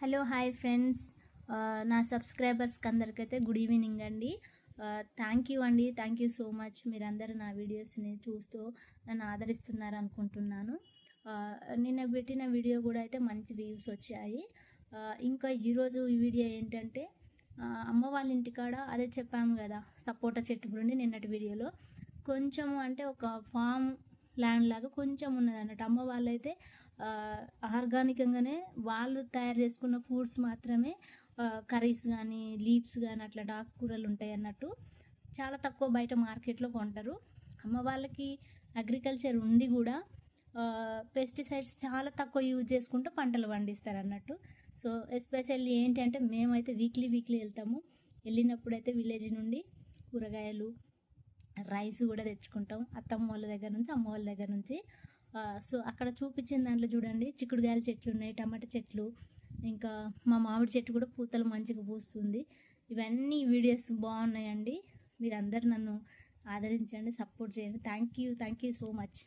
Hello hi friends, నా సబ్స్క్రైబర్స్కి అందరికైతే good evening అండి. థ్యాంక్ యూ అండి, థ్యాంక్ యూ సో మచ్. మీరందరూ నా వీడియోస్ని చూస్తూ నన్ను ఆదరిస్తున్నారు అనుకుంటున్నాను. నిన్న పెట్టిన వీడియో కూడా అయితే మంచి వ్యూస్ వచ్చాయి. ఇంకా ఈరోజు ఈ వీడియో ఏంటంటే అమ్మ వాళ్ళ ఇంటికాడ అదే చెప్పాము కదా, సపోటా చెట్టు గురించి నిన్నటి వీడియోలో కొంచెము అంటే ఒక ఫామ్ ల్యాండ్ లాగా కొంచెం ఉన్నది అన్నట్టు. అమ్మ వాళ్ళైతే ఆర్గానికంగానే వాళ్ళు తయారు చేసుకున్న ఫుడ్స్ మాత్రమే, కర్రీస్ కానీ లీవ్స్ కానీ అట్లా ఆకుకూరలు ఉంటాయి అన్నట్టు. చాలా తక్కువ బయట మార్కెట్లో కొంటారు. అమ్మ వాళ్ళకి అగ్రికల్చర్ ఉండి కూడా పెస్టిసైడ్స్ చాలా తక్కువ యూజ్ చేసుకుంటూ పంటలు పండిస్తారు అన్నట్టు. సో ఎస్పెషల్లీ ఏంటంటే మేమైతే వీక్లీ వెళ్తాము. వెళ్ళినప్పుడైతే విలేజ్ నుండి కూరగాయలు, రైస్ కూడా తెచ్చుకుంటాం అత్తమ్మ వాళ్ళ దగ్గర నుంచి, అమ్మ వాళ్ళ దగ్గర నుంచి. సో అక్కడ చూపించిన దాంట్లో చూడండి, చిక్కుడుగాయల చెట్లు ఉన్నాయి, టమాటా చెట్లు, ఇంకా మా మామిడి చెట్టు కూడా పూతలు మంచిగా పూస్తుంది. ఇవన్నీ వీడియోస్ బాగున్నాయండి. మీరందరూ నన్ను ఆదరించండి, సపోర్ట్ చేయండి. Thank you so much.